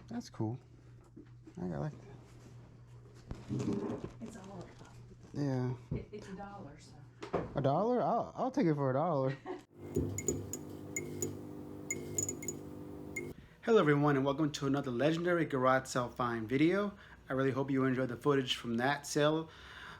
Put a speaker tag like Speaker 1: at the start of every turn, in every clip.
Speaker 1: That's cool. I like that.
Speaker 2: It's all a cup.
Speaker 1: Yeah.
Speaker 2: It's $1, so.
Speaker 1: $1? I'll take it for $1. Hello everyone, and welcome to another legendary garage sale find video. I really hope you enjoyed the footage from that sale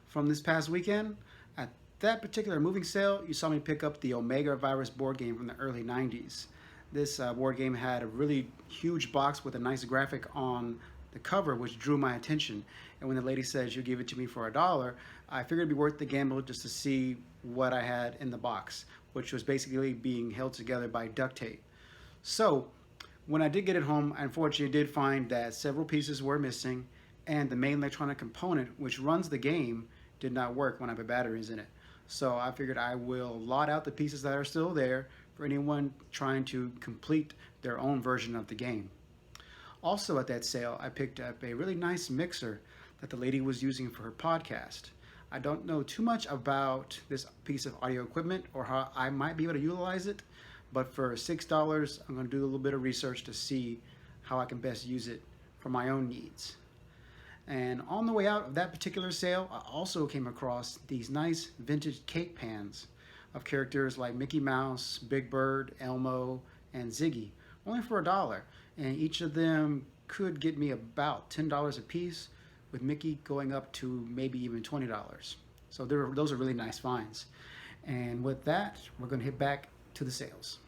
Speaker 1: from this past weekend. At that particular moving sale, you saw me pick up the Omega Virus board game from the early 90s. This board game had a really huge box with a nice graphic on the cover, which drew my attention. And when the lady said she'd give it to me for $1, I figured it'd be worth the gamble just to see what I had in the box, which was basically being held together by duct tape. So when I did get it home, I unfortunately did find that several pieces were missing, and the main electronic component, which runs the game, did not work when I put batteries in it. So I figured I will lot out the pieces that are still there for anyone trying to complete their own version of the game. Also at that sale, I picked up a really nice mixer that the lady was using for her podcast. I don't know too much about this piece of audio equipment or how I might be able to utilize it, but for $6, I'm going to do a little bit of research to see how I can best use it for my own needs. And on the way out of that particular sale, I also came across these nice vintage cake pans of characters like Mickey Mouse, Big Bird, Elmo, and Ziggy, only for $1. And each of them could get me about $10 a piece, with Mickey going up to maybe even $20. So those are really nice finds. And with that, we're going to hit back to the sales.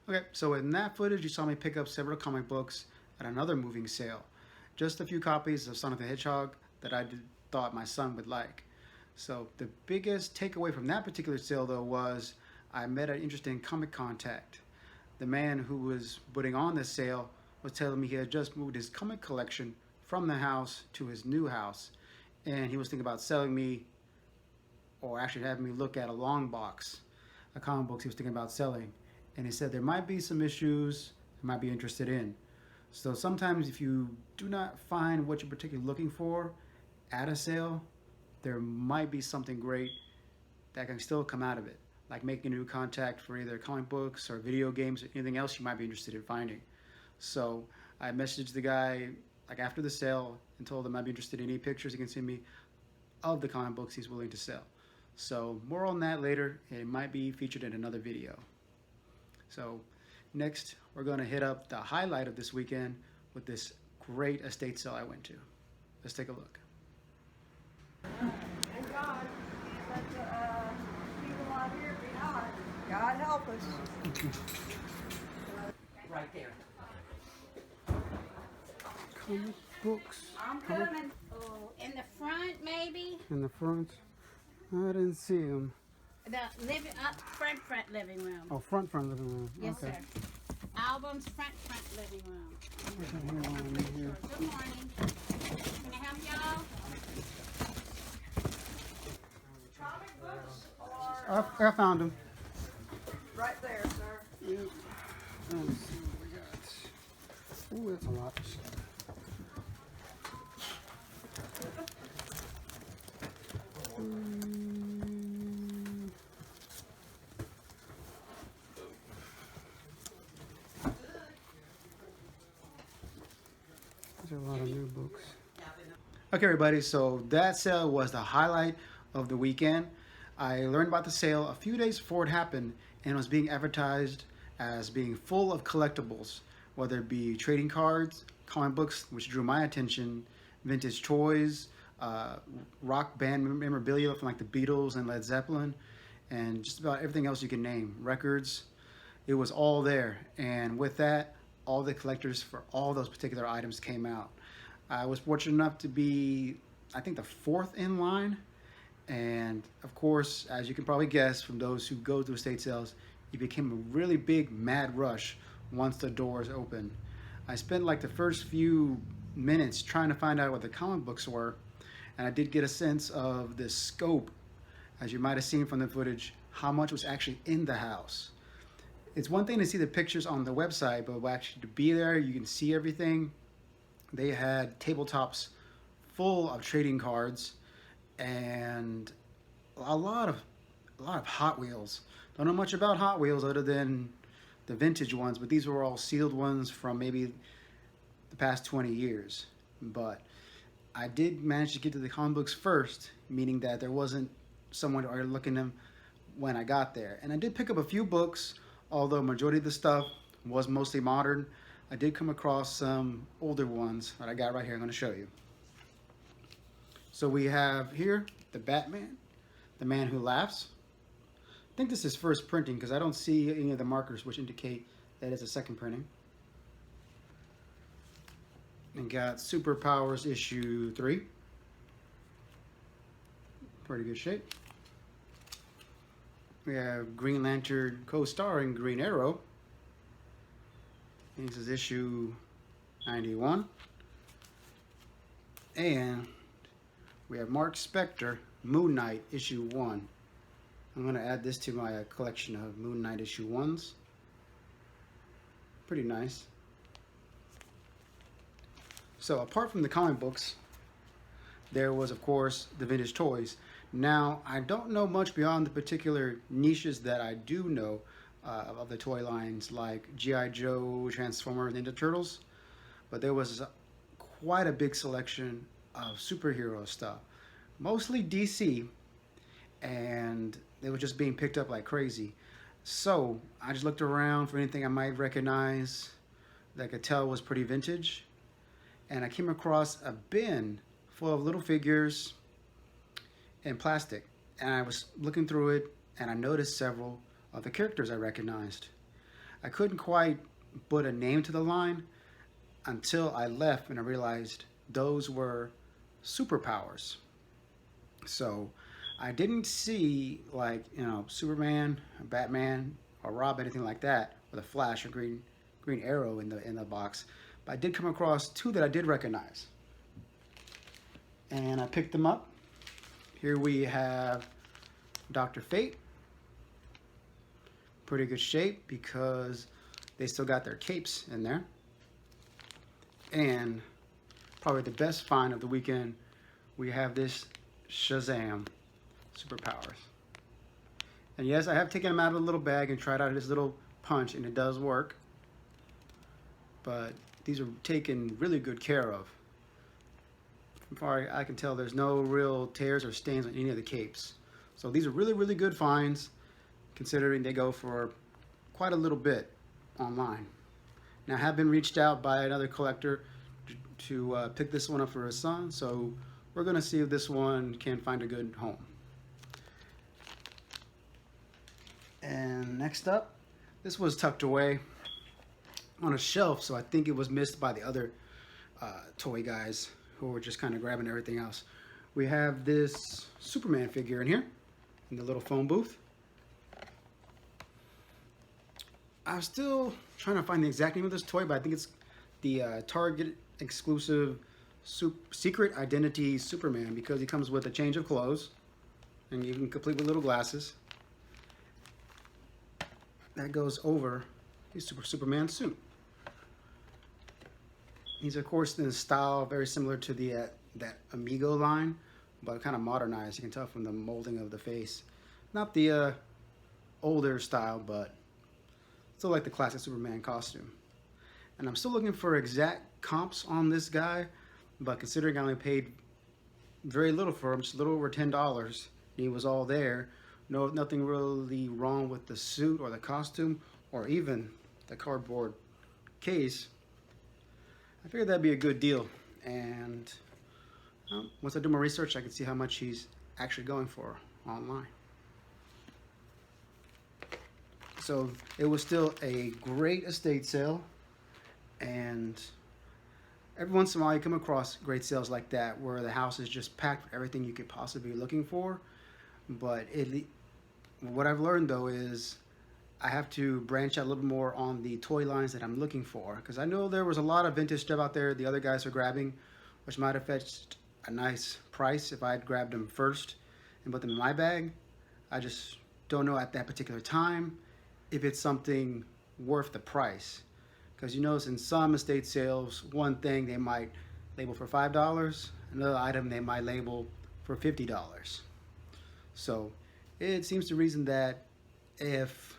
Speaker 1: Okay, so in that footage, you saw me pick up several comic books at another moving sale. Just a few copies of Sonic the Hedgehog that I thought my son would like. So the biggest takeaway from that particular sale, though, was I met an interesting comic contact. The man who was putting on this sale was telling me he had just moved his comic collection from the house to his new house, and he was thinking about selling me, or actually having me look at a long box of comic books he was thinking about selling. And he said there might be some issues I might be interested in. So sometimes if you do not find what you're particularly looking for at a sale, there might be something great that can still come out of it, like making a new contact for either comic books or video games or anything else you might be interested in finding. So I messaged the guy like after the sale and told him I'd be interested in any pictures he can send me of the comic books he's willing to sell. So more on that later, and it might be featured in another video. So next, we're going to hit up the highlight of this weekend with this great estate sale I went to. Let's take a look.
Speaker 3: Thank God. Let the people out here be hot. God help us.
Speaker 2: Right there.
Speaker 1: Comic books.
Speaker 3: I'm coming. Oh, in the front, maybe?
Speaker 1: In the front. I didn't see them.
Speaker 3: The living front living room.
Speaker 1: Oh, front living room.
Speaker 3: Yes,
Speaker 1: Okay.
Speaker 3: sir. Album's front living room.
Speaker 1: Here, here.
Speaker 3: Good morning. Can I help y'all? Comic books are
Speaker 1: I found them.
Speaker 3: right there, sir.
Speaker 1: Yep. Let's see what we got. Ooh, that's a lot. There's a lot of new books. Okay, everybody, so that sale was the highlight of the weekend. I learned about the sale a few days before it happened, and it was being advertised as being full of collectibles, whether it be trading cards, comic books, which drew my attention, vintage toys, rock band memorabilia from like the Beatles and Led Zeppelin, and just about everything else you can name, records. It was all there, and with that, all the collectors for all those particular items came out. I was fortunate enough to be, I think, the fourth in line, And of course, as you can probably guess from those who go to estate sales, it became a really big mad rush once the doors opened. I spent like the first few minutes trying to find out what the comic books were, and I did get a sense of the scope, as you might have seen from the footage, how much was actually in the house. It's one thing to see the pictures on the website, but actually to be there, you can see everything. They had tabletops full of trading cards and a lot of Hot Wheels. Don't know much about Hot Wheels other than the vintage ones, but these were all sealed ones from maybe the past 20 years. But I did manage to get to the comic books first, meaning that there wasn't someone already looking them when I got there. And I did pick up a few books, although majority of the stuff was mostly modern. I did come across some older ones that I got right here. I'm going to show you. So we have here the Batman, the Man Who Laughs. I think this is first printing because I don't see any of the markers which indicate that it's a second printing. And got Superpowers issue 3. Pretty good shape. We have Green Lantern co-starring Green Arrow. And this is issue 91. And we have Mark Spector, Moon Knight, issue 1. I'm going to add this to my collection of Moon Knight issue 1s. Pretty nice. So apart from the comic books, there was, of course, the vintage toys. Now, I don't know much beyond the particular niches that I do know of the toy lines, like G.I. Joe, Transformers, Ninja Turtles. But there was quite a big selection of superhero stuff. Mostly DC, and they were just being picked up like crazy. So I just looked around for anything I might recognize that I could tell was pretty vintage. And I came across a bin full of little figures in plastic. And I was looking through it, and I noticed several of the characters I recognized. I couldn't quite put a name to the line until I left and I realized those were superpowers. So I didn't see, like, you know, Superman, Batman, or Rob, anything like that, with a Flash or Green Arrow in the box. But I did come across 2 that I did recognize. And I picked them up. Here we have Dr.Fate. Pretty good shape because they still got their capes in there. And probably the best find of the weekend, we have this Shazam superpowers. And yes, I have taken him out of the little bag and tried out his little punch, and it does work. But these are taken really good care of. From far I can tell, there's no real tears or stains on any of the capes. So these are really, really good finds, considering they go for quite a little bit online. Now, I have been reached out by another collector to pick this one up for his son, so we're going to see if this one can find a good home. And next up, this was tucked away on a shelf, so I think it was missed by the other toy guys who were just kind of grabbing everything else. We have this Superman figure in here, in the little phone booth. I'm still trying to find the exact name of this toy, but I think it's the Target exclusive Secret Identity Superman, because he comes with a change of clothes, and you can complete with little glasses. That goes over his Superman suit. He's, of course, in a style very similar to the that Amigo line, but kind of modernized. You can tell from the molding of the face. Not the older style, but still like the classic Superman costume. And I'm still looking for exact comps on this guy, but considering I only paid very little for him, just a little over $10, he was all there. Nothing really wrong with the suit or the costume or even the cardboard case. I figured that'd be a good deal, and once I do my research, I can see how much he's actually going for online. So it was still a great estate sale, and every once in a while you come across great sales like that where the house is just packed with everything you could possibly be looking for, But what I've learned though is I have to branch out a little more on the toy lines that I'm looking for, because I know there was a lot of vintage stuff out there the other guys are grabbing, which might have fetched a nice price if I had grabbed them first and put them in my bag. I just don't know at that particular time if it's something worth the price. Because you notice in some estate sales, one thing they might label for $5, another item they might label for $50. So it seems to reason that if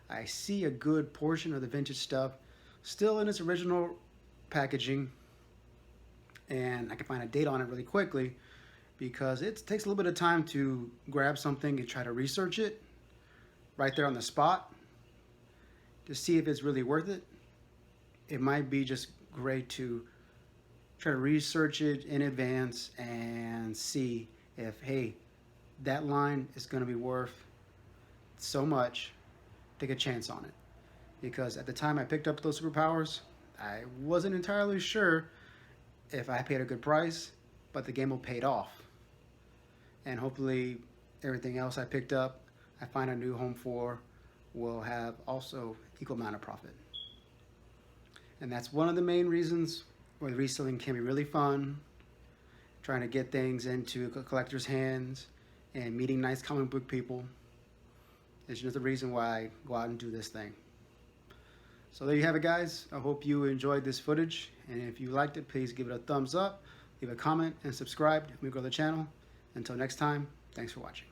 Speaker 1: I see a good portion of the vintage stuff still in its original packaging, and I can find a date on it really quickly, because it takes a little bit of time to grab something and try to research it right there on the spot to see if it's really worth it. It might be just great to try to research it in advance and see if, hey, that line is going to be worth so much. Take a chance on it. Because at the time I picked up those superpowers, I wasn't entirely sure if I paid a good price, but the gamble paid off. And hopefully everything else I picked up, I find a new home for, will have also equal amount of profit. And that's one of the main reasons why reselling can be really fun, trying to get things into a collector's hands and meeting nice comic book people. It's just the reason why I go out and do this thing. So there you have it, guys. I hope you enjoyed this footage, and if you liked it, please give it a thumbs up, leave a comment, and subscribe to help me grow the channel. Until next time, thanks for watching.